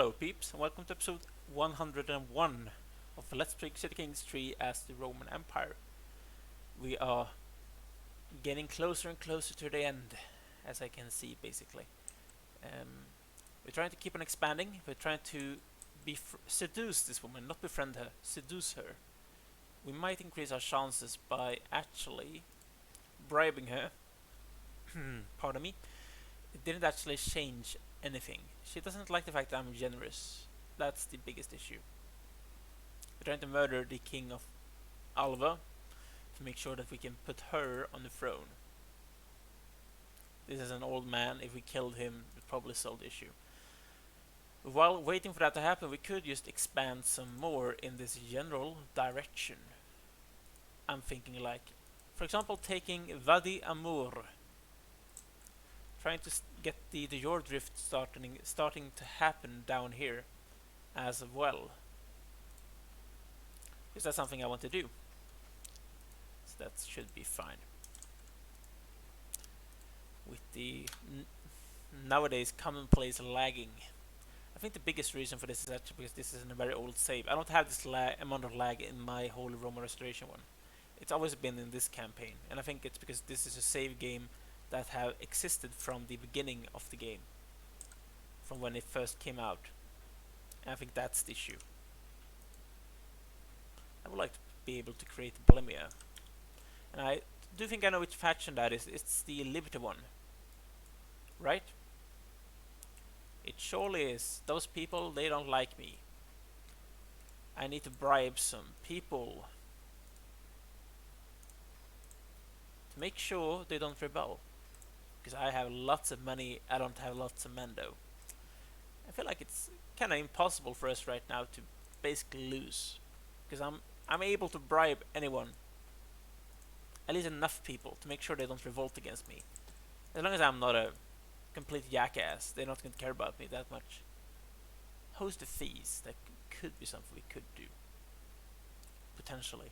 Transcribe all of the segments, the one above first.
Hello peeps, and welcome to episode 101 of Let's Play City Kings 3 as the Roman Empire. We are getting closer and closer to the end, as I can see basically. We're trying to keep on expanding, we're trying to seduce this woman, not befriend her, seduce her. We might increase our chances by actually bribing her. Pardon me. It didn't actually change anything. She doesn't like the fact that I'm generous. That's the biggest issue. We're trying to murder the king of Alva to make sure that we can put her on the throne. This is an old man. If we killed him, it would probably solve the issue. While waiting for that to happen, we could just expand some more in this general direction. I'm thinking like, for example, taking Wadi Amur. Trying to get the Jord drift starting to happen down here as well. Because that's something I want to do. So that should be fine. With the nowadays commonplace lagging. I think the biggest reason for this is actually because this is in a very old save. I don't have this amount of lag in my Holy Roman Restoration one. It's always been in this campaign. And I think it's because this is a save game that have existed from the beginning of the game. From when it first came out. And I think that's the issue. I would like to be able to create Bulimia. And I do think I know which faction that is. It's the Liberty one. Right? It surely is. Those people, they don't like me. I need to bribe some people. To make sure they don't rebel. Because I have lots of money, I don't have lots of men though. I feel like it's kind of impossible for us right now to basically lose. Because I'm able to bribe anyone. At least enough people to make sure they don't revolt against me. As long as I'm not a complete jackass, they're not going to care about me that much. Host a feast, that could be something we could do. Potentially.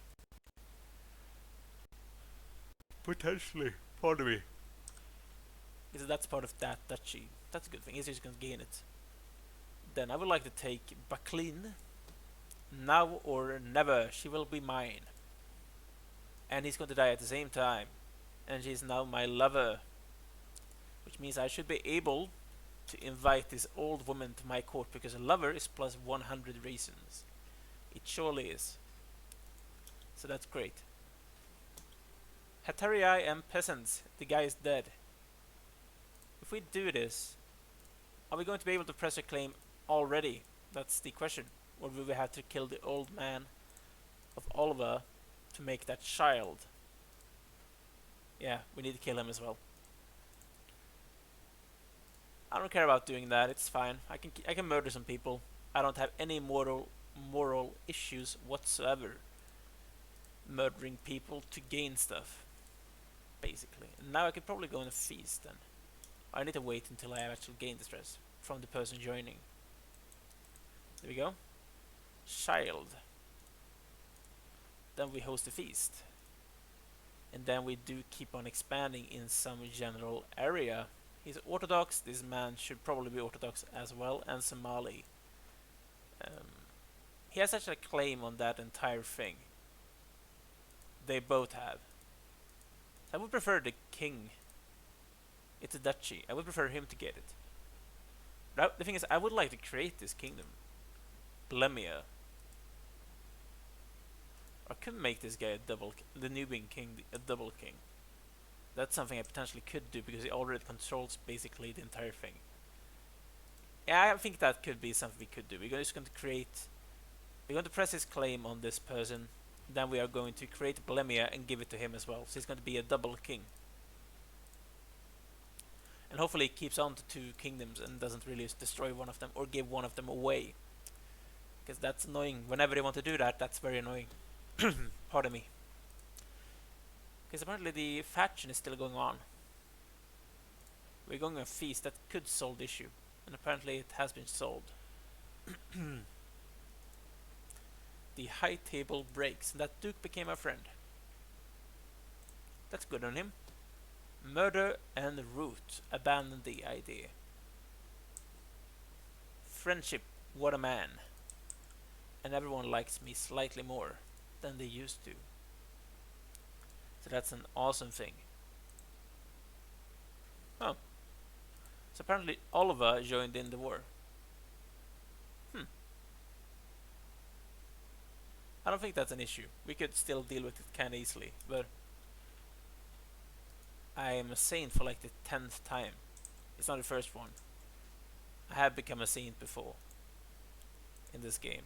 Potentially, pardon me. Because that's part of that duchy. That's a good thing, he's just going to gain it. Then I would like to take Baklin. Now or never, she will be mine. And he's going to die at the same time. And she's now my lover. Which means I should be able to invite this old woman to my court, because a lover is plus 100 reasons. It surely is. So that's great. Hatarii and peasants, the guy is dead. If we do this, are we going to be able to press a claim already? That's the question. Or will we have to kill the old man of Oliver to make that child? Yeah, we need to kill him as well. I don't care about doing that, it's fine. I can murder some people. I don't have any moral issues whatsoever murdering people to gain stuff, basically. And now I could probably go on a feast then. I need to wait until I actually gain the stress from the person joining. There we go. Child. Then we host a feast. And then we do keep on expanding in some general area. He's Orthodox. This man should probably be Orthodox as well, and Somali. He has such a claim on that entire thing. They both have. I would prefer the king. It's a duchy. I would prefer him to get it. But the thing is, I would like to create this kingdom. Bulimia. I could make this guy the Nubian king, a double king. That's something I potentially could do, because he already controls basically the entire thing. Yeah, I think that could be something we could do. We're just going to press his claim on this person. Then we are going to create Bulimia and give it to him as well. So he's going to be a double king. And hopefully he keeps on to 2 kingdoms and doesn't really destroy one of them or give one of them away. Because that's annoying. Whenever they want to do that, that's very annoying. Pardon me. Because apparently the faction is still going on. We're going on a feast that could solve the issue. And apparently it has been solved. The high table breaks, and that duke became our friend. That's good on him. Murder and root. Abandon the idea. Friendship What a man. And everyone likes me slightly more than they used to. So that's an awesome thing. Oh, so apparently Oliver joined in the war. Hmm. I don't think that's an issue. We could still deal with it kind of easily, but I am a saint for like the 10th time. It's not the first one. I have become a saint before in this game.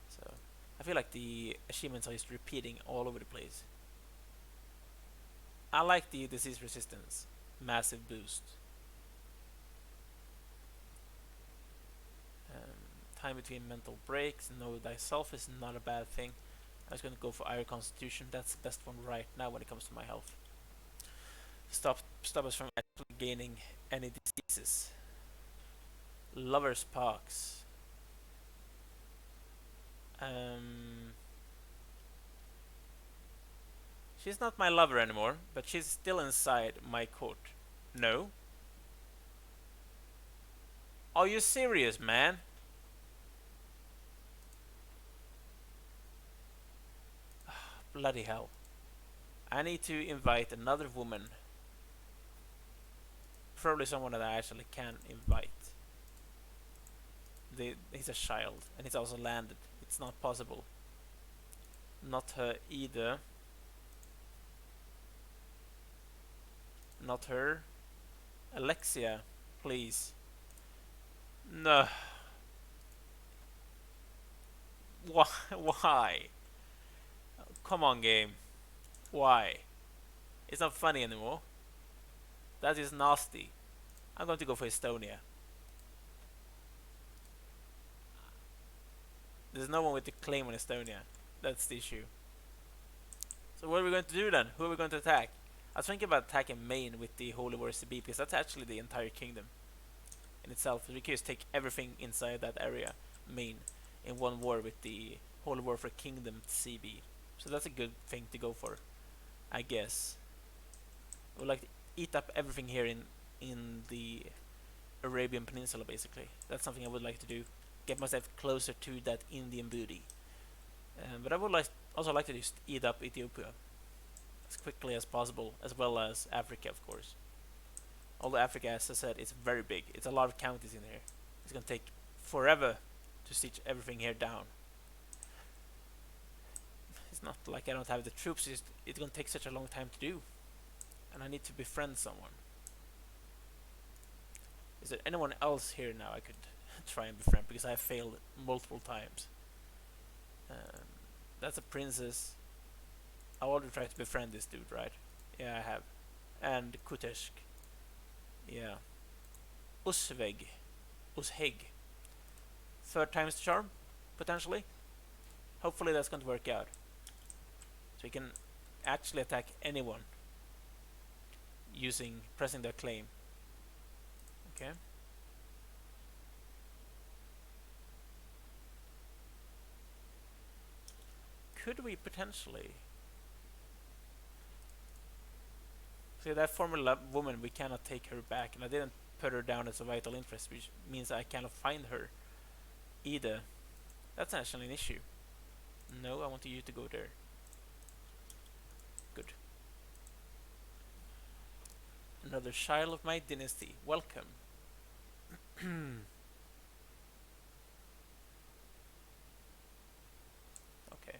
So I feel like the achievements are just repeating all over the place. I like the disease resistance. Massive boost. Time between mental breaks. Know thyself is not a bad thing. I was going to go for Iron Constitution. That's the best one right now when it comes to my health. Stop us from actually gaining any diseases. Lover's Pox. She's not my lover anymore, but she's still inside my court. No? Are you serious, man? Bloody hell. I need to invite another woman. Probably someone that I actually can invite. He's a child, and he's also landed. It's not possible. Not her either. Not her. Alexia, please. No. Why? Why? Come on, game. Why? It's not funny anymore. That is nasty. I'm going to go for Estonia. There's no one with the claim on Estonia. That's the issue. So what are we going to do then? Who are we going to attack? I was thinking about attacking Maine with the Holy War CB because that's actually the entire kingdom in itself. We can just take everything inside that area, Maine, in one war with the Holy War for Kingdom CB. So that's a good thing to go for, I guess. I would like to eat up everything here in the Arabian Peninsula, basically. That's something I would like to do. Get myself closer to that Indian booty. But I would also like to just eat up Ethiopia as quickly as possible, as well as Africa, of course. Although Africa, as I said, is very big. It's a lot of counties in here. It's gonna take forever to stitch everything here down. It's not like I don't have the troops, it's gonna take such a long time to do. And I need to befriend someone. Is there anyone else here now I could try and befriend? Because I have failed multiple times. That's a princess. I already tried to befriend this dude, right? Yeah, I have. And Kuteshk. Yeah. Usveg. Usheg. Third time's the charm, potentially. Hopefully that's going to work out. So we can actually attack anyone pressing their claim. Okay. Could we potentially... See, that former woman, we cannot take her back, and I didn't put her down as a vital interest, which means I cannot find her either. That's actually an issue. No, I want you to go there. Good. Another child of my dynasty. Welcome. Okay.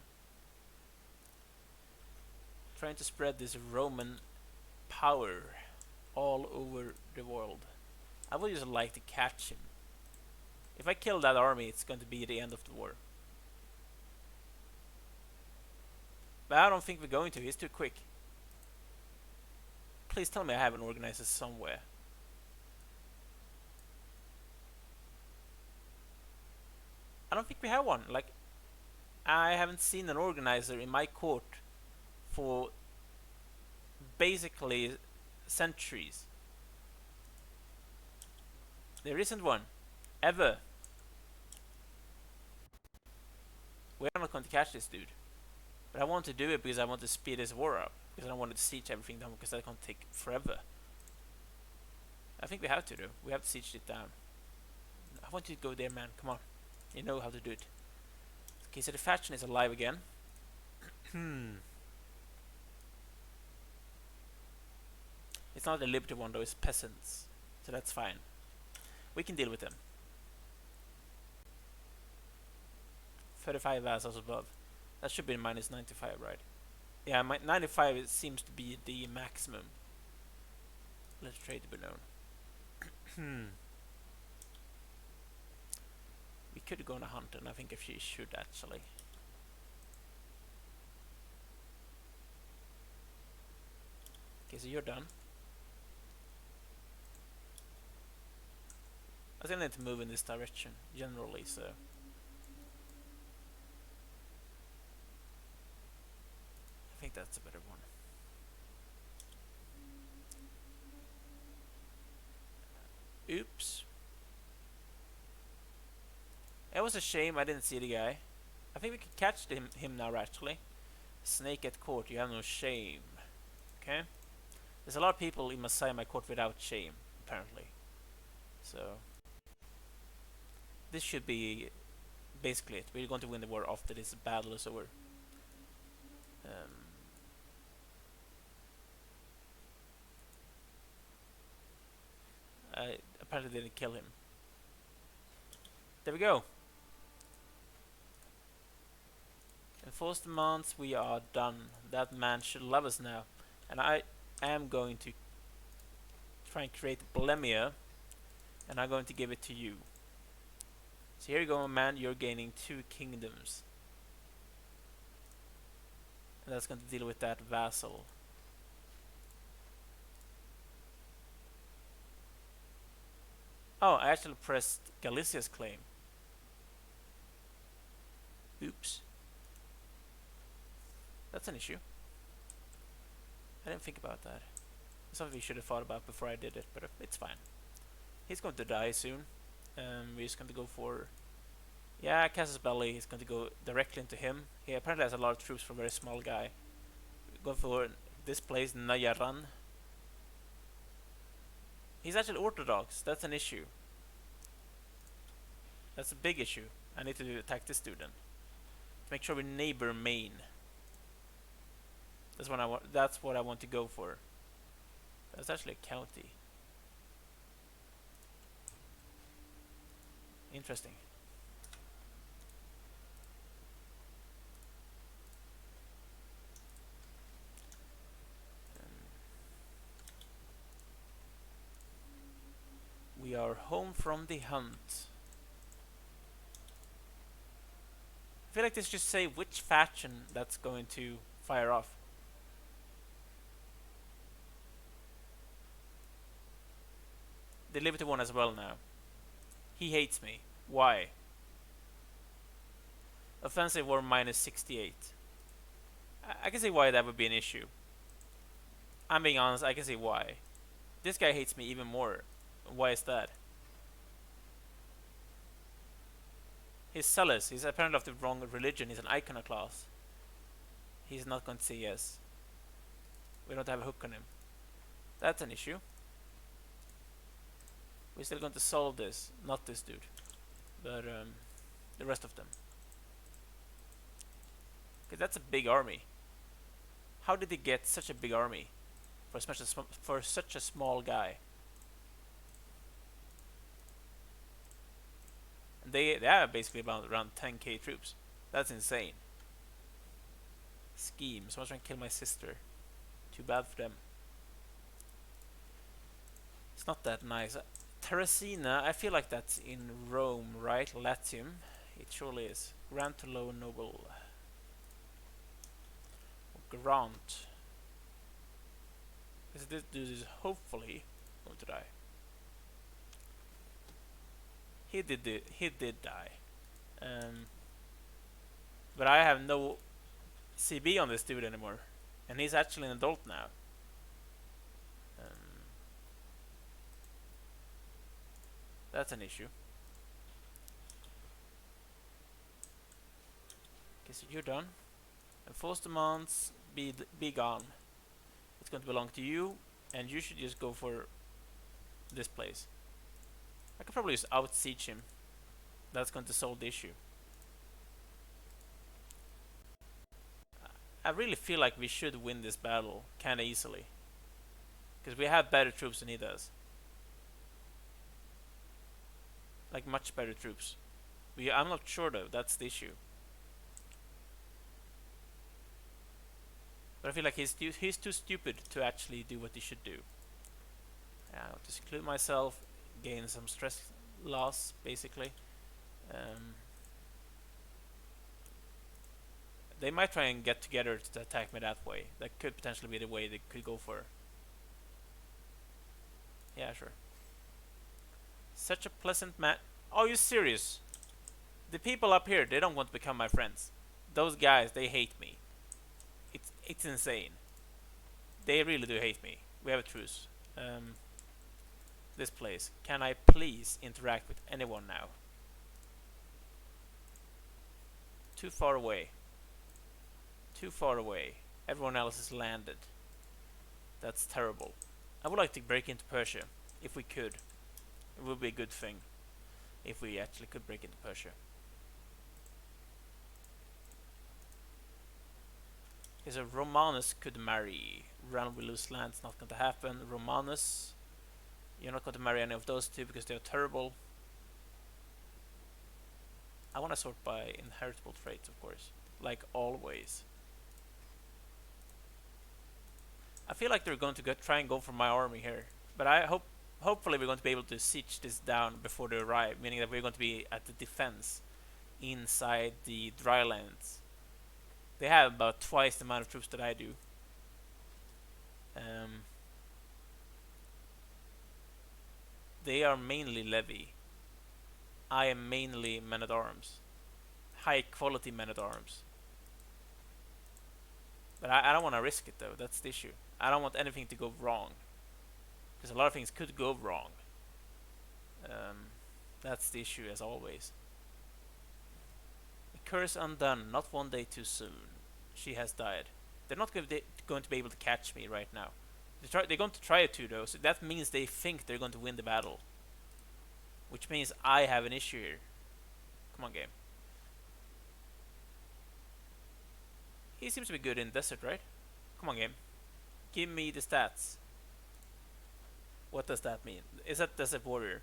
Trying to spread this Roman power all over the world. I would just like to catch him. If I kill that army, it's going to be the end of the war. But I don't think we're going to. He's too quick. Please tell me I have an organizer somewhere. I don't think we have one. Like, I haven't seen an organizer in my court for basically centuries. There isn't one. Ever. We're not going to catch this dude. But I want to do it because I want to speed this war up. Because I don't want to siege everything down, because that's going to take forever. I think we have to do. We have to siege it down. I want you to go there, man. Come on. You know how to do it. Okay, so the faction is alive again. It's not the Liberty one though, it's peasants. So that's fine. We can deal with them. 35 vassals above. That should be minus 95, right? Yeah, 95 seems to be the maximum. Let's trade to be known. We could go on a hunt, and I think if she should actually. Okay, so you're done. I think I need to move in this direction generally, so. I think that's a better one. Oops. It was a shame I didn't see the guy. I think we could catch him now actually. Snake at court, you have no shame. Okay. There's a lot of people in my court without shame, apparently. So this should be basically it. We're going to win the war after this battle is over. I apparently didn't kill him. There we go. Enforced demands, we are done. That man should love us now. And I am going to try and create Bulimia, and I'm going to give it to you. So here you go, man, you're gaining 2 kingdoms. And that's going to deal with that vassal. Oh, I actually pressed Galicia's claim. Oops. That's an issue. I didn't think about that. Something we should have thought about before I did it, but it's fine. He's going to die soon. We're just going to go for... Yeah, Casus Belli is going to go directly into him. He apparently has a lot of troops for a very small guy. Go for this place, Nayaran. He's actually Orthodox. That's an issue. That's a big issue. I need to attack this dude then. To make sure we neighbor Maine. That's what I want. That's what I want to go for. That's actually a county. Interesting. We are home from the hunt. I feel like this should say which faction that's going to fire off. The Liberty one as well now. He hates me. Why? Offensive war minus 68. I can see why that would be an issue. I'm being honest, I can see why. This guy hates me even more. Why is that? He's zealous. He's apparently of the wrong religion. He's an iconoclast. He's not going to say yes. We don't have a hook on him. That's an issue. We're still going to solve this. Not this dude. But the rest of them. Okay, that's a big army. How did he get such a big army? For such a small guy. They have basically around 10k troops. That's insane. Scheme. Someone's trying to kill my sister. Too bad for them. It's not that nice. Terracina, I feel like that's in Rome, right? Latium. It surely is. Grant to low noble. Grant. This dude is hopefully going to die. He did die. But I have no CB on this dude anymore. And he's actually an adult now. That's an issue. Okay, so you're done. Enforced demands, be gone. It's going to belong to you, and you should just go for this place. I could probably just out-siege him That's going to solve the issue. I really feel like we should win this battle kinda easily. Because we have better troops than he does. Like, much better troops. I'm not sure though, that's the issue. But I feel like he's too stupid to actually do what he should do. I'll just seclude myself, gain some stress loss, basically. Um, they might try and get together to attack me that way. That could potentially be the way they could go for. Yeah, sure. Such a pleasant man. Are you serious? The people up here, they don't want to become my friends. Those guys, they hate me. It's insane. They really do hate me. We have a truce. This place. Can I please interact with anyone now? Too far away. Too far away. Everyone else is landed. That's terrible. I would like to break into Persia, if we could. It would be a good thing, if we actually could break into Persia. Okay, so Romanus could marry. Realm will lose land, it's not going to happen. Romanus, you're not going to marry any of those two because they're terrible. I want to sort by inheritable traits, of course, like always. I feel like they're going to try and go for my army here, but hopefully we're going to be able to siege this down before they arrive, meaning that we're going to be at the defense inside the dry lands. They have about twice the amount of troops that I do. They are mainly levy. I am mainly men-at-arms. High quality men-at-arms. But I don't want to risk it though, that's the issue. I don't want anything to go wrong. Because a lot of things could go wrong. That's the issue as always. A curse undone, not one day too soon. She has died. They're not going to be able to catch me right now. They're going to try to though, so that means they think they're going to win the battle. Which means I have an issue here. Come on, game. He seems to be good in desert, right? Come on, game. Give me the stats. What does that mean? Is that desert warrior?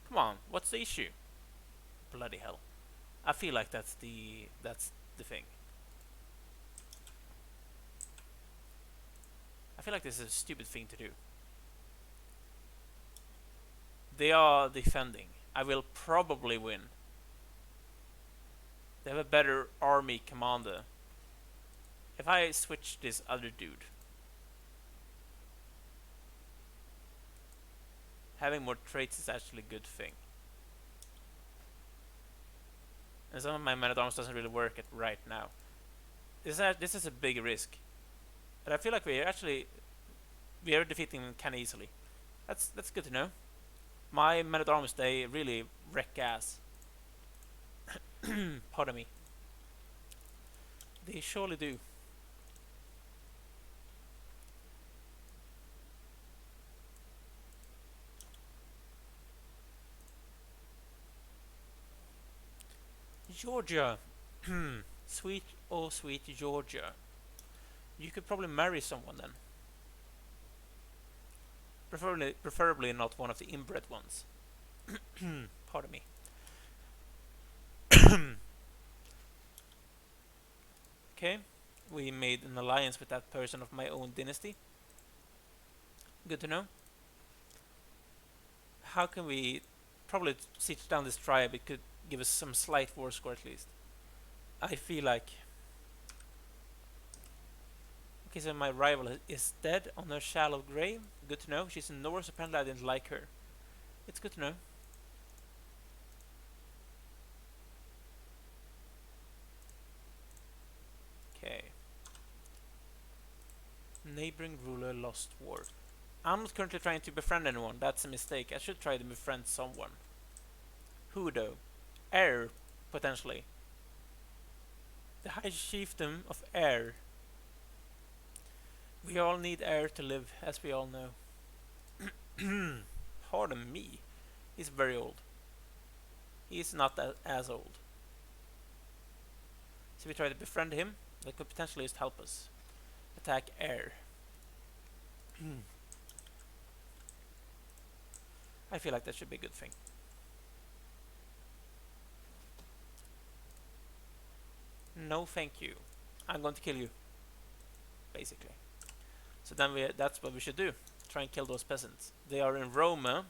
Come on, what's the issue? Bloody hell. I feel like that's the thing. I feel like this is a stupid thing to do. They are defending. I will probably win. They have a better army commander. If I switch this other dude, having more traits is actually a good thing. And some of my men-at-arms doesn't really work right now. This is a big risk. But I feel like we are defeating them kinda easily. That's good to know. My men-at-arms, they really wreck ass. Pardon me. They surely do. Georgia. Sweet, oh sweet Georgia. You could probably marry someone then. Preferably not one of the inbred ones. Pardon me. Okay, we made an alliance with that person of my own dynasty. Good to know. How can we probably siege down this tribe? It could give us some slight war score at least. I feel like. Okay, so my rival is dead on her shallow grave. Good to know. She's in Norse. Apparently I didn't like her. It's good to know. Okay. Neighboring ruler lost war. I'm not currently trying to befriend anyone. That's a mistake. I should try to befriend someone. Who though? Heir, potentially. The High Chieftain of Heir. We all need heir to live, as we all know. Pardon me. He's very old. He's not as old. So we try to befriend him. That could potentially just help us. Attack air. I feel like that should be a good thing. No thank you. I'm going to kill you. Basically. So then that's what we should do. Try and kill those peasants. They are in Roma.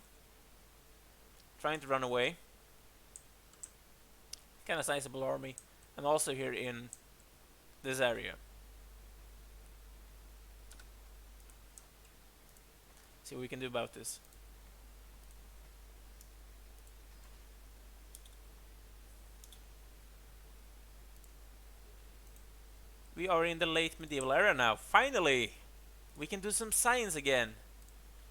Trying to run away. Kind of sizable army. And also here in this area. See what we can do about this. We are in the late medieval era now. Finally! We can do some science again.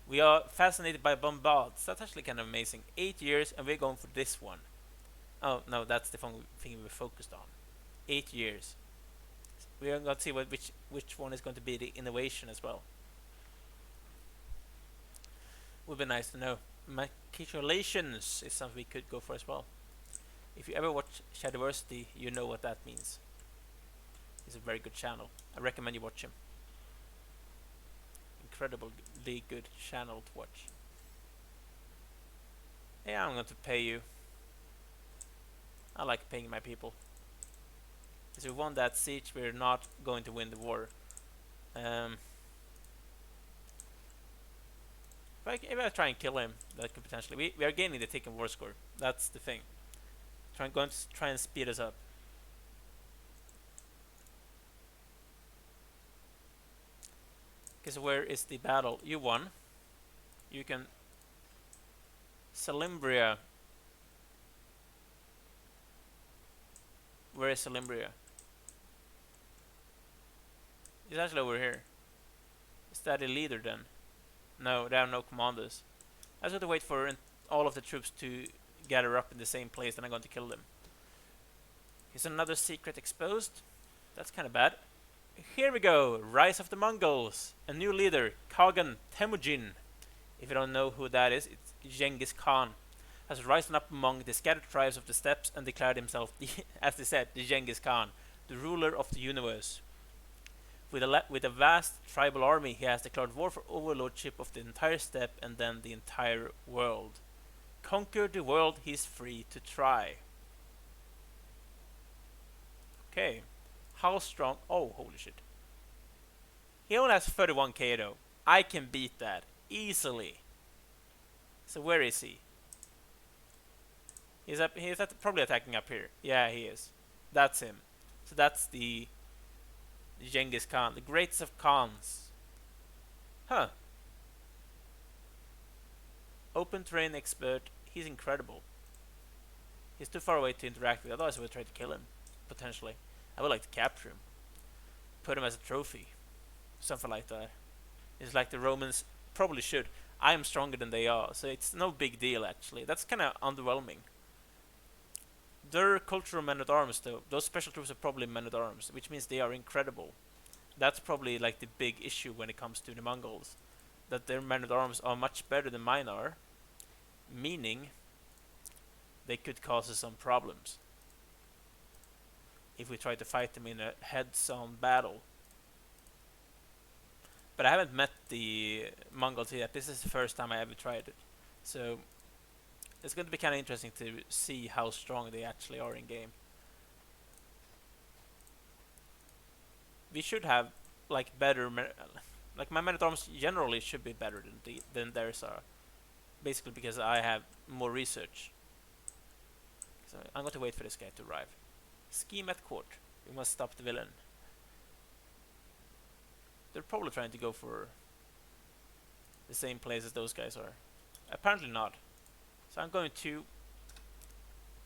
We are fascinated by bombards. That's actually kind of amazing. 8 years and we're going for this one. Oh, no, that's the thing we focused on. 8 years. We are going to see which one is going to be the innovation as well. Would be nice to know. Matriculations is something we could go for as well. If you ever watch Shadiversity, you know what that means. He's a very good channel. I recommend you watch him. Incredibly good channel to watch. Yeah, I'm going to pay you. I like paying my people. If we won that siege, we're not going to win the war. If I try and kill him, that could potentially... We are gaining the Taken War score. That's the thing. Going to try and speed us up. Okay, so where is the battle? You won. You can... Salimbria. Where is Salimbria? It's actually over here. Is that a leader then? No, there are no commanders. I just have to wait for all of the troops to gather up in the same place, then I'm going to kill them. Is another secret exposed? That's kind of bad. Here we go! Rise of the Mongols! A new leader, Khagan Temujin. If you don't know who that is, it's Genghis Khan. Has risen up among the scattered tribes of the steppes and declared himself, as they said, the Genghis Khan, the ruler of the universe. With a vast tribal army, he has declared war for overlordship of the entire steppe and then the entire world. Conquer the world he's free to try. Okay. How strong? Oh, holy shit. He only has 31k though. I can beat that easily. So where is he? He's probably attacking up here. Yeah, he is. That's him. So that's the Genghis Khan, the greatest of Khans. Huh. Open terrain expert. He's incredible. He's too far away to interact with, otherwise I would try to kill him. Potentially. I would like to capture him. Put him as a trophy. Something like that. It's like the Romans probably should. I am stronger than they are, so it's no big deal actually. That's kind of underwhelming. Their cultural men-at-arms though, those special troops are probably men-at-arms, which means they are incredible. That's probably like the big issue when it comes to the Mongols. That their men-at-arms are much better than mine are. Meaning, they could cause us some problems. If we try to fight them in a heads-on battle. But I haven't met the Mongols yet. This is the first time I ever tried it. So it's going to be kind of interesting to see how strong they actually are in game. We should have like better, like my men-at-arms generally should be better than theirs are. Basically because I have more research. So I'm going to wait for this guy to arrive. Scheme at court. We must stop the villain. They're probably trying to go for the same place as those guys are. Apparently not. So I'm going to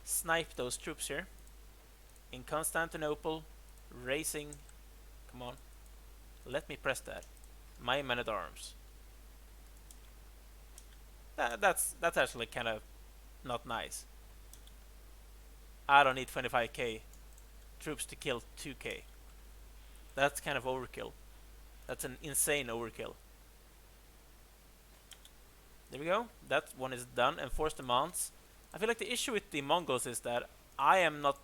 snipe those troops here. In Constantinople, racing. Come on. Let me press that. My men-at-arms. That's actually kind of not nice. I don't need 25k troops to kill 2k. That's kind of overkill. That's an insane overkill. There we go. That one is done. Enforce demands. I feel like the issue with the Mongols is that I am not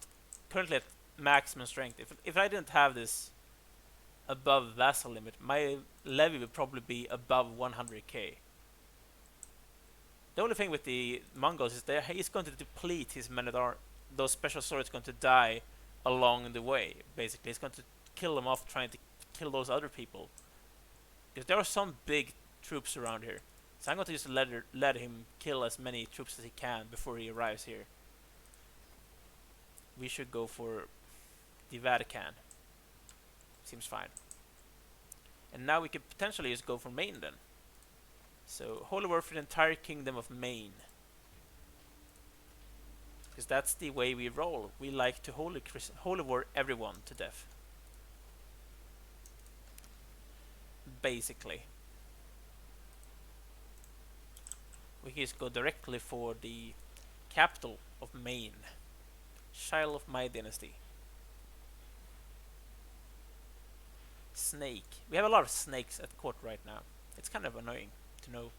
currently at maximum strength. If I didn't have this above vassal limit, my levy would probably be above 100k. The only thing with the Mongols is that he's going to deplete his men at arms. Those special swords going to die along the way. Basically, he's going to kill them off trying to kill those other people. Because there are some big troops around here. So I'm going to just let him kill as many troops as he can before he arrives here. We should go for the Vatican. Seems fine. And now we could potentially just go for Maine then. So, Holy War for the entire Kingdom of Maine. Because that's the way we roll. We like to holy war everyone to death. Basically. We can just go directly for the capital of Maine. Child of my dynasty. Snake. We have a lot of snakes at court right now. It's kind of annoying to know,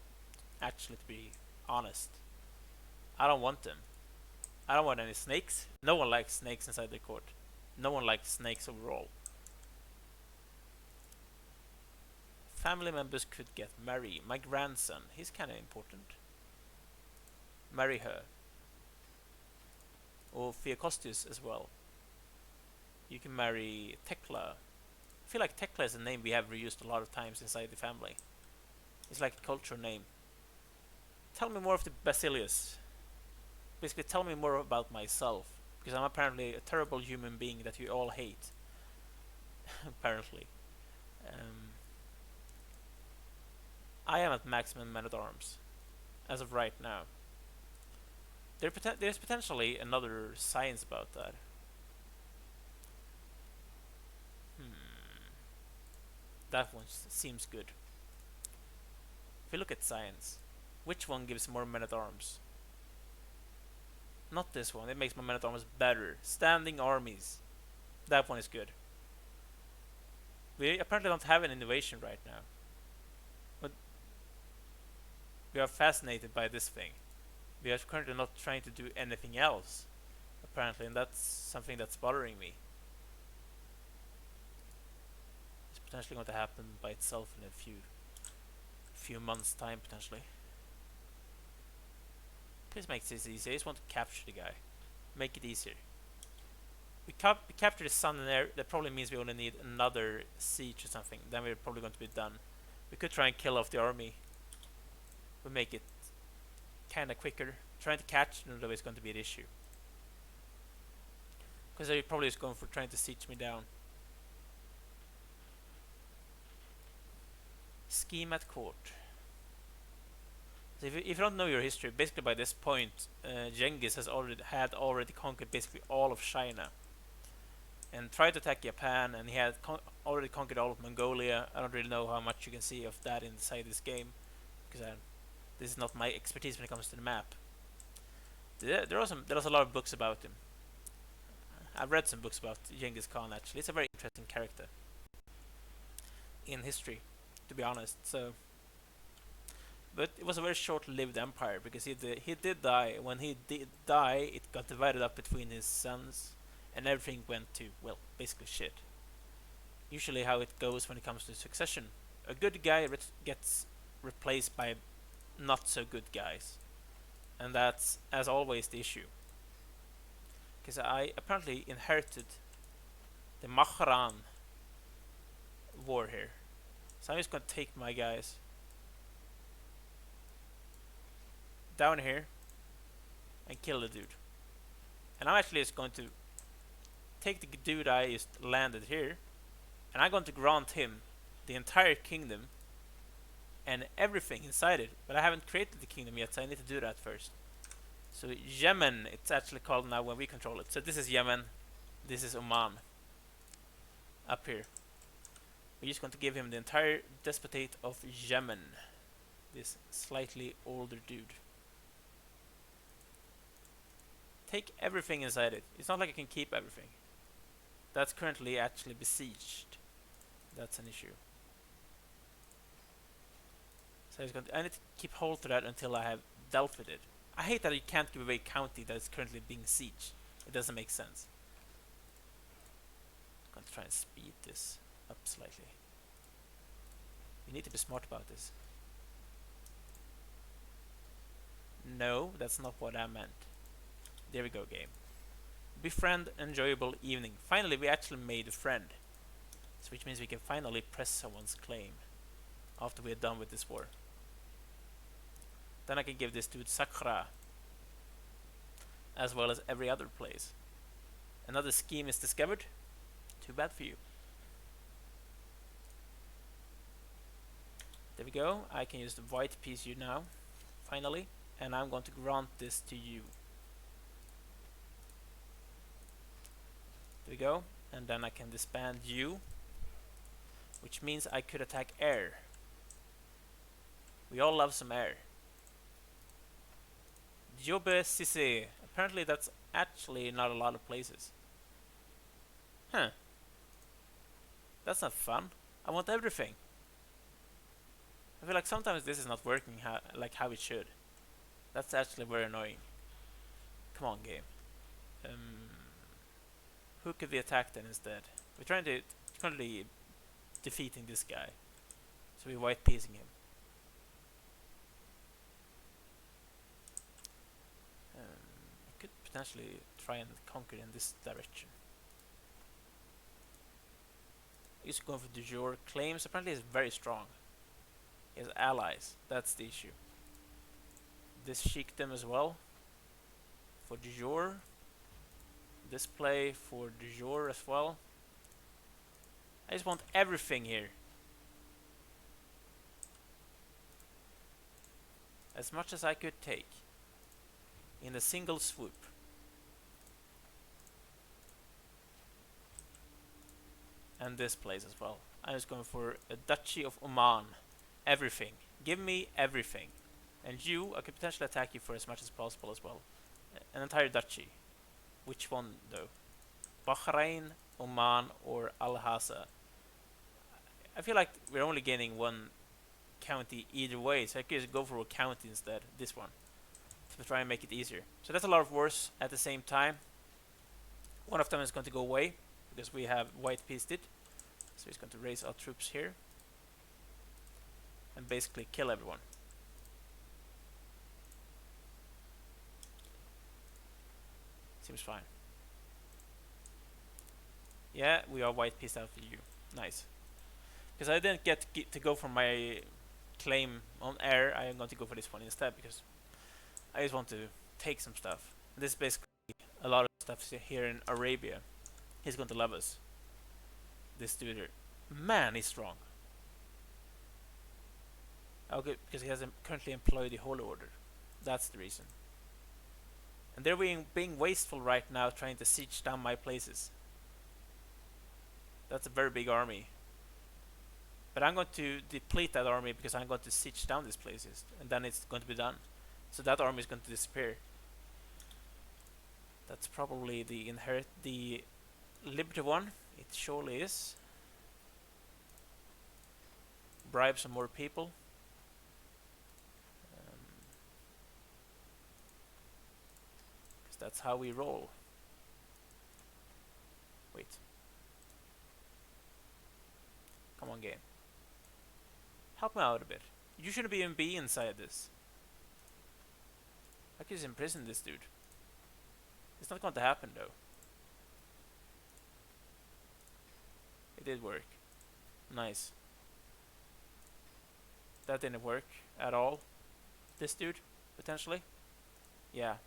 actually, to be honest. I don't want them. I don't want any snakes. No one likes snakes inside the court. No one likes snakes overall. Family members could get married. My grandson, he's kind of important. Marry her. Or Theocostus as well. You can marry Tekla. I feel like Tekla is a name we have reused a lot of times inside the family. It's like a cultural name. Tell me more of the Basilius. Basically, tell me more about myself. Because I'm apparently a terrible human being that you all hate. Apparently. I am at maximum men-at-arms. As of right now. There's potentially another science about that. That one seems good. If we look at science, which one gives more men-at-arms? Not this one, it makes my men-at-arms better. Standing armies. That one is good. We apparently don't have an innovation right now. But we are fascinated by this thing. We are currently not trying to do anything else, apparently, and that's something that's bothering me. It's potentially going to happen by itself in a few months' time, potentially. Please make this easy. I just want to capture the guy. Make it easier. We capture the sun and air. That probably means we only need another siege or something. Then we're probably going to be done. We could try and kill off the army. We'll make it kinda quicker. Trying to catch them though is going to be an issue. Because they're probably just going for trying to siege me down. Scheme at court. So if you don't know your history, basically by this point, Genghis has already conquered basically all of China, and tried to attack Japan, and he had already conquered all of Mongolia. I don't really know how much you can see of that inside this game, because this is not my expertise when it comes to the map. There's a lot of books about him. I've read some books about Genghis Khan actually. It's a very interesting character in history, to be honest. So. But it was a very short-lived empire because he did die. When he did die, it got divided up between his sons, and everything went to, well, basically shit. Usually how it goes when it comes to succession. A good guy gets replaced by not so good guys. And that's, as always, the issue. Because I apparently inherited the Mahran war here. So I'm just going to take my guys down here and kill the dude. And I'm actually just going to take the dude I just landed here, and I'm going to grant him the entire kingdom and everything inside it. But I haven't created the kingdom yet, so I need to do that first. So Yemen, it's actually called now when we control it. So this is Yemen, this is Oman. Up here. We're just going to give him the entire despotate of Yemen. This slightly older dude. Take everything inside it. It's not like I can keep everything. That's currently actually besieged. That's an issue. So I need to keep hold to that until I have dealt with it. I hate that you can't give away county that is currently being sieged. It doesn't make sense. I'm going to try and speed this up slightly. You need to be smart about this. No, that's not what I meant. There we go, game. Befriend, enjoyable evening. Finally, we actually made a friend. So which means we can finally press someone's claim after we're done with this war. Then I can give this dude Sakra, as well as every other place. Another scheme is discovered. Too bad for you. There we go. I can use the white piece you now, finally, and I'm going to grant this to you. There we go. And then I can disband you, which means I could attack air. We all love some air. Jobe Sisse. Apparently that's actually not a lot of places. Huh. That's not fun. I want everything. I feel like sometimes this is not working how it should. That's actually very annoying. Come on, game. Who could we attack then instead? We're trying to currently defeating this guy, so we're white piecing him. I could potentially try and conquer in this direction. He's going for du jour. Claims apparently is very strong. He has allies. That's the issue. This sheikdom as well for du jour. This play for du jour as well. I just want everything here. As much as I could take in a single swoop. And this place as well. I was going for a Duchy of Oman. Everything. Give me everything. And you, I could potentially attack you for as much as possible as well. An entire duchy. Which one though? Bahrain, Oman, or Al-Hasa? I feel like we're only gaining one county either way, so I could just go for a county instead. This one. To try and make it easier. So that's a lot of wars at the same time. One of them is going to go away, because we have white pieced it. So he's going to raise our troops here. And basically kill everyone. Seems fine. Yeah, we are white pieced out for you. Nice. Because I didn't get to go for my claim on air, I am going to go for this one instead, because I just want to take some stuff. This is basically a lot of stuff here in Arabia. He's going to love us. This dude here. Man, he's strong. Okay, because he hasn't currently employed the Holy Order. That's the reason. And they're being wasteful right now, trying to siege down my places. That's a very big army. But I'm going to deplete that army because I'm going to siege down these places. And then it's going to be done. So that army is going to disappear. That's probably the Liberty one. It surely is. Bribe some more people. That's how we roll. Wait. Come on, game. Help me out a bit. You shouldn't even be inside this. I could just imprison this dude. It's not going to happen though. It did work. Nice. That didn't work at all. This dude, potentially. Yeah.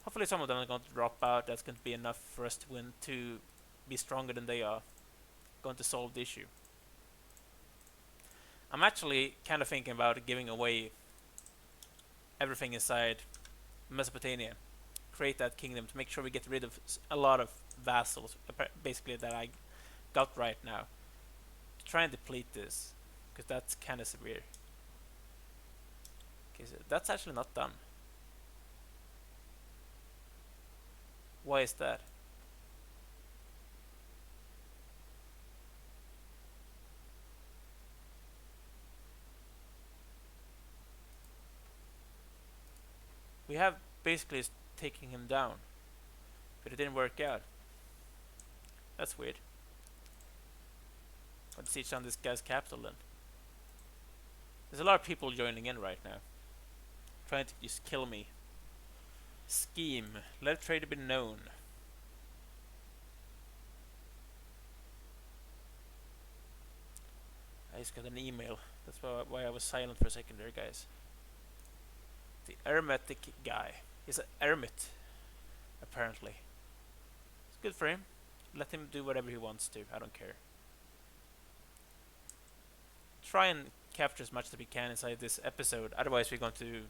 Hopefully some of them are going to drop out. That's going to be enough for us to win, to be stronger than they are. Going to solve the issue. I'm actually kind of thinking about giving away everything inside Mesopotamia. Create that kingdom to make sure we get rid of a lot of vassals, basically, that I got right now. To try and deplete this, because that's kind of severe. Okay, so that's actually not done. Why is that? have basically taken him down, but it didn't work out. That's weird. Let's siege down this guy's capital then. There's a lot of people joining in right now, trying to just kill me. Scheme. Let trade be known. I just got an email. That's why I was silent for a second there, guys. The Hermetic guy. He's an hermit, apparently. It's good for him. Let him do whatever he wants to. I don't care. Try and capture as much as we can inside this episode. Otherwise, we're going to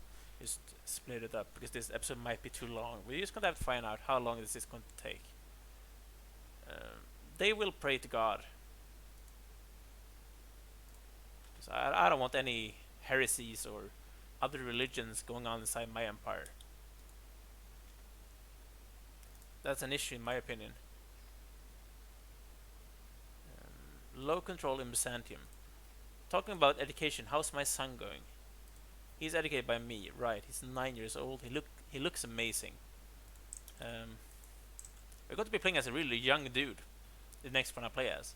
just split it up because this episode might be too long. We're just going to have to find out how long this is going to take. They will pray to God. Because I don't want any heresies or other religions going on inside my empire. That's an issue in my opinion. Low control in Byzantium. Talking about education, how's my son going? He's educated by me, right? He's 9 years old. He looks amazing. We're going to be playing as a really young dude. The next one I play as,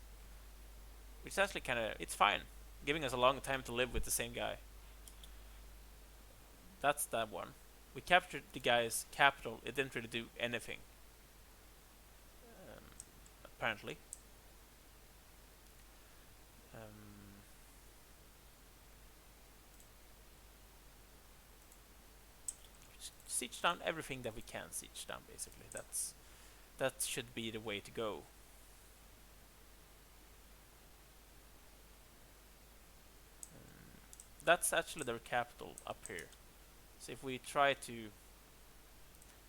which is actually it's fine, giving us a long time to live with the same guy. That's that one. We captured the guy's capital. It didn't really do anything. Apparently. Siege down everything that we can siege down, basically. That should be the way to go. That's actually their capital up here. So if we try to...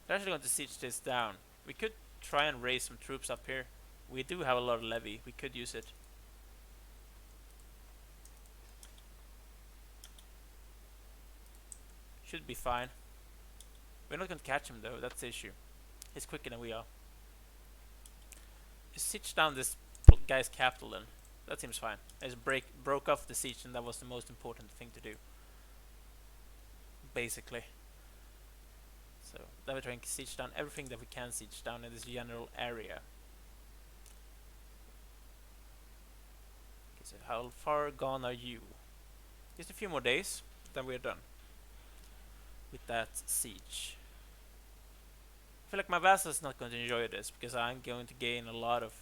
They're actually going to siege this down. We could try and raise some troops up here. We do have a lot of levy. We could use it. Should be fine. We're not going to catch him though, that's the issue. He's quicker than we are. Just siege down this guy's capital then. That seems fine. I just broke off the siege and that was the most important thing to do. Basically. So, then we're trying to siege down everything that we can siege down in this general area. Okay, so how far gone are you? Just a few more days, then we're done with that siege. I feel like my vassal is not going to enjoy this because I'm going to gain a lot of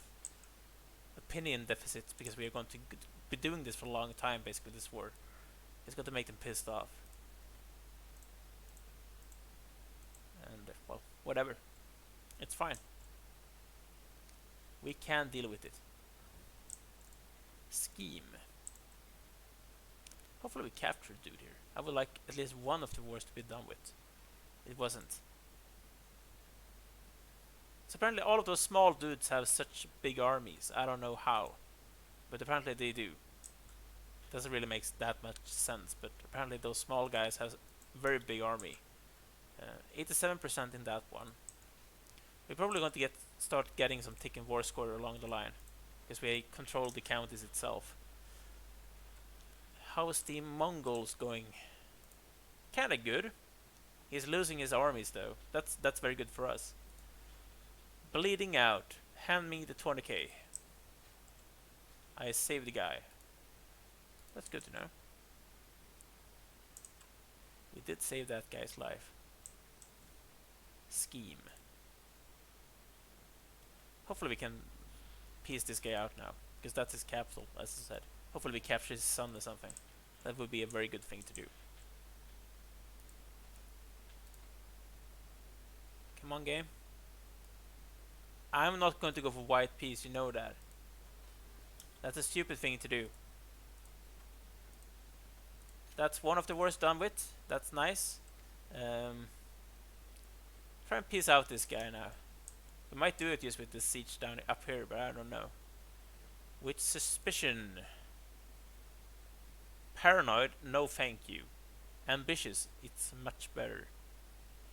opinion deficits because we are going to be doing this for a long time, basically, this war. It's going to make them pissed off. And, well, whatever. It's fine. We can deal with it. Scheme. Hopefully we captured dude here. I would like at least one of the wars to be done with. It wasn't. So apparently all of those small dudes have such big armies. I don't know how. But apparently they do. Doesn't really make that much sense. But apparently those small guys have a very big army. 87% in that one. We're probably going to start getting some ticking war score along the line. Because we control the counties itself. How is the Mongols going? Kinda good. He's losing his armies though. That's very good for us. Bleeding out. Hand me the 20k. I saved the guy. That's good to know. We did save that guy's life. Scheme. Hopefully we can piece this guy out now. Because that's his capital, as I said. Hopefully we capture his son or something. That would be a very good thing to do. Come on, game. I'm not going to go for white piece, you know that. That's a stupid thing to do. That's one of the worst done with. That's nice. Try and piece out this guy now. We might do it just with the siege down up here, but I don't know. With suspicion. Paranoid, no thank you. Ambitious, it's much better.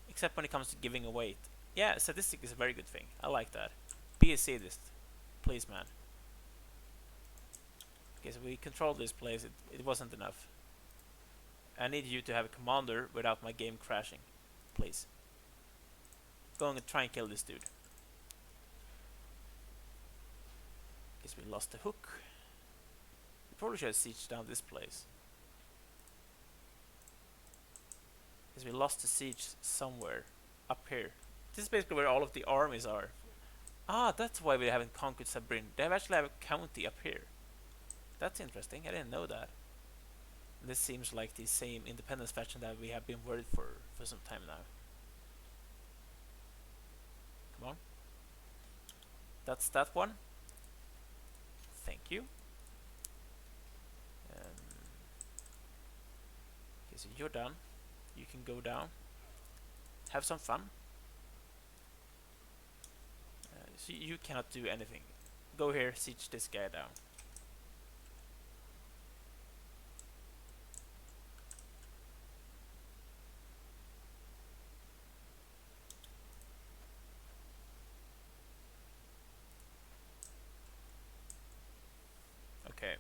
Except when it comes to giving away. Yeah, sadistic is a very good thing. I like that. Be a sadist. Please, man. Okay, so we control this place. It wasn't enough. I need you to have a commander without my game crashing. Please. Go and try and kill this dude. Guess we lost the hook. We probably should have sieged down this place. Guess we lost the siege somewhere up here. This is basically where all of the armies are. Ah, that's why we haven't conquered Sabrin. They actually have a county up here. That's interesting. I didn't know that. This seems like the same independence faction that we have been worried for some time now. Come on. That's that one. Thank you. Okay, so you're done. You can go down. Have some fun. So you cannot do anything. Go here, siege this guy down. Okay.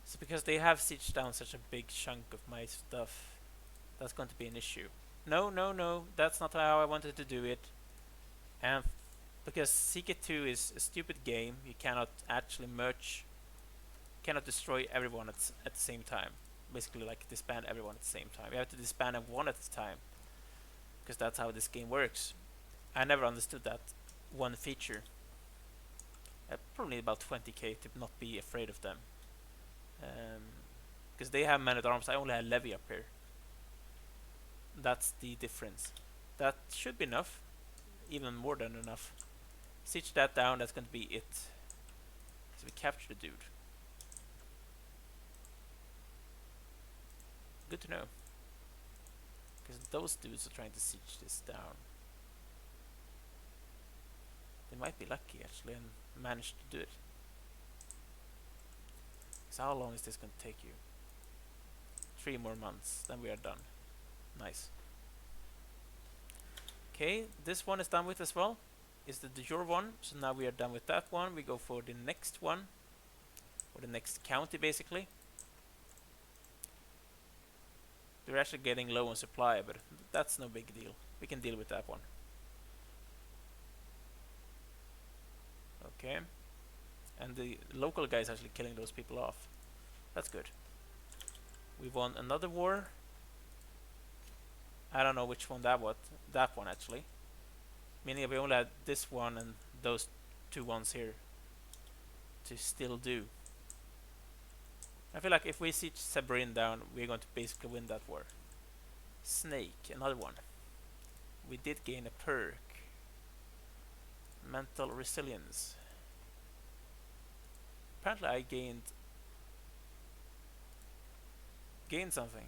So because they have sieged down such a big chunk of my stuff, that's going to be an issue. No, no, no, that's not how I wanted to do it. And because Seeker 2 is a stupid game, you cannot actually merge, cannot destroy everyone at the same time. Basically like disband everyone at the same time. You have to disband them one at a time. Because that's how this game works. I never understood that one feature. Probably about 20k to not be afraid of them. Because they have men-at-arms, I only have Levy up here. That's the difference. That should be enough. Even more than enough. Siege that down, that's going to be it. So we capture the dude. Good to know. Because those dudes are trying to siege this down. They might be lucky actually and manage to do it. So how long is this going to take you? 3 more months, then we are done. Nice. Okay, this one is done with as well. Is the de jure one, so now we are done with that one. We go for the next one, or the next county basically. They're actually getting low on supply, but that's no big deal. We can deal with that one. Okay. And the local guy is actually killing those people off. That's good. We won another war. I don't know which one that was. That one actually. Meaning we only had this one and those 2 ones here to still do. I feel like if we siege Sabrin down, we're going to basically win that war. Snake, another one. We did gain a perk. Mental resilience. Apparently I gained something.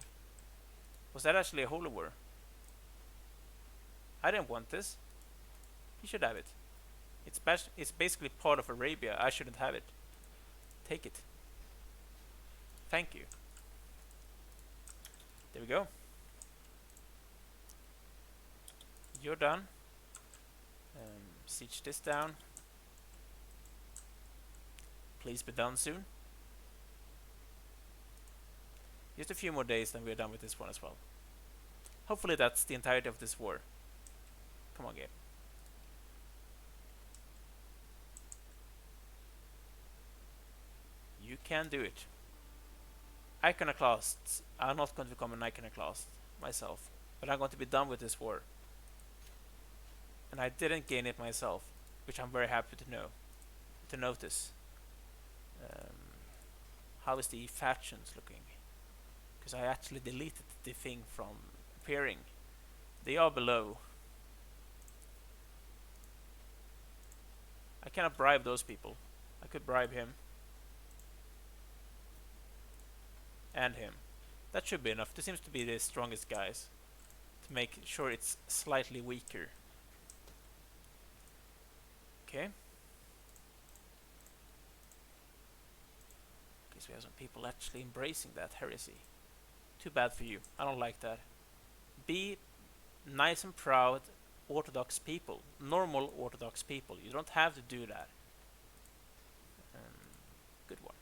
Was that actually a holy war? I didn't want this. You should have it. It's basically part of Arabia. I shouldn't have it. Take it. Thank you. There we go. You're done. Siege this down. Please be done soon. Just a few more days, then we're done with this one as well. Hopefully that's the entirety of this war. Come on, game. You can do it. Iconoclasts. I'm not going to become an iconoclast myself, but I'm going to be done with this war. And I didn't gain it myself, which I'm very happy to notice. How is the factions looking? Because I actually deleted the thing from appearing. They are below. I cannot bribe those people. I could bribe him. And him. That should be enough. This seems to be the strongest guys. To make sure it's slightly weaker. Okay. Guess we have some people actually embracing that heresy. Too bad for you. I don't like that. Be nice and proud Orthodox people. Normal Orthodox people. You don't have to do that. Good one.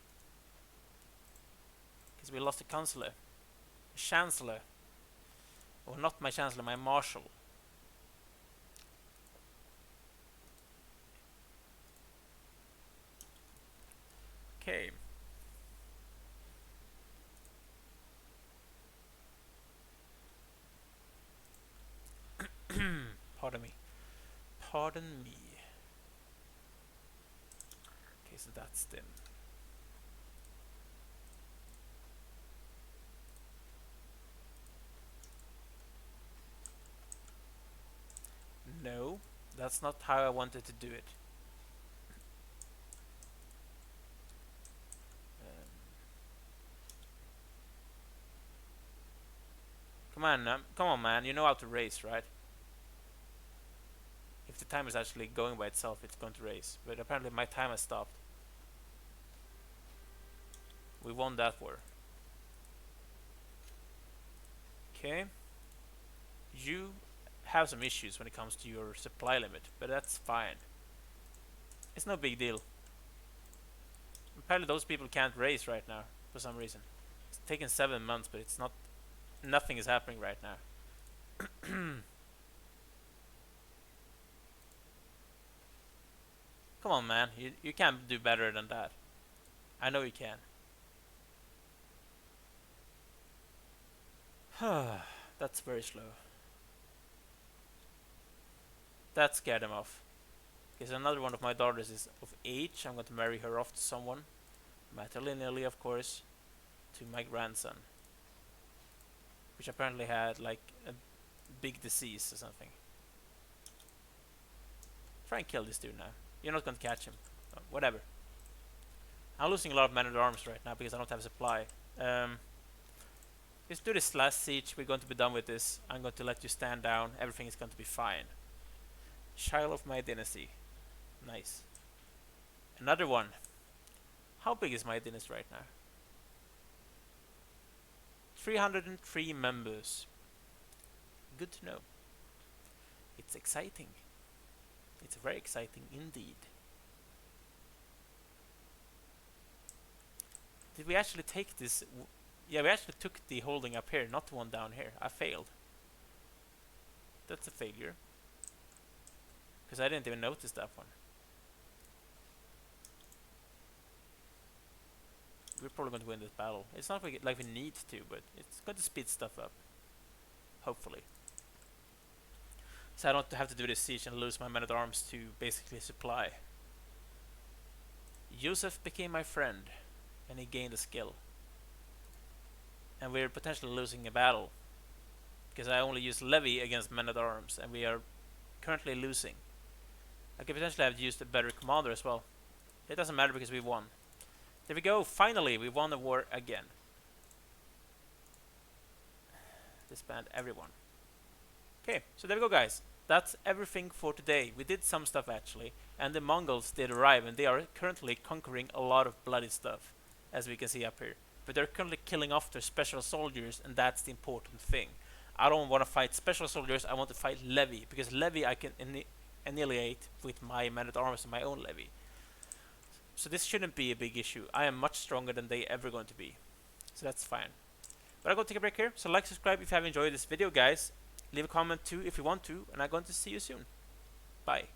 Because we lost a chancellor. Or not my chancellor, my marshal. Okay. Pardon me. Pardon me. Okay, so that's them. No, that's not how I wanted to do it. Come on, man. You know how to race, right? If the time is actually going by itself, it's going to race. But apparently my time has stopped. We won that war. Okay. You have some issues when it comes to your supply limit, but that's fine. It's no big deal. Apparently those people can't race right now for some reason. It's taken 7 months, but it's not. Nothing is happening right now. Come on, man. You can't do better than that. I know you can. That's very slow. That scared him off. Because another one of my daughters is of age. I'm going to marry her off to someone. Matrilineally, of course. To my grandson. Which apparently had like a big disease or something. Try and kill this dude now. You're not going to catch him. Whatever. I'm losing a lot of men at arms right now because I don't have supply. Let's do this last siege. We're going to be done with this. I'm going to let you stand down. Everything is going to be fine. Child of my dynasty. Nice. Another one. How big is my dynasty right now? 303 members. Good to know. It's exciting. It's very exciting indeed. Did we actually take this? Yeah, we actually took the holding up here, not the one down here. I failed. That's a failure. Because I didn't even notice that one. We're probably going to win this battle. It's not like we need to, but it's going to speed stuff up. Hopefully. So I don't have to do this siege and lose my men-at-arms to basically supply. Yusuf became my friend, and he gained a skill. And we're potentially losing a battle. Because I only use levy against men-at-arms, and we are currently losing. I could potentially have used a better commander as well. It doesn't matter because we won. There we go, finally we won the war again. Disband everyone. Okay, so there we go, guys. That's everything for today. We did some stuff actually, and the Mongols did arrive, and they are currently conquering a lot of bloody stuff, as we can see up here. But they're currently killing off their special soldiers, and that's the important thing. I don't want to fight special soldiers, I want to fight levy, because levy I can annihilate with my men-at-arms and my own levy. So this shouldn't be a big issue. I am much stronger than they ever going to be. So that's fine. But I'm going to take a break here. So like, subscribe if you have enjoyed this video, guys. Leave a comment too if you want to. And I'm going to see you soon. Bye.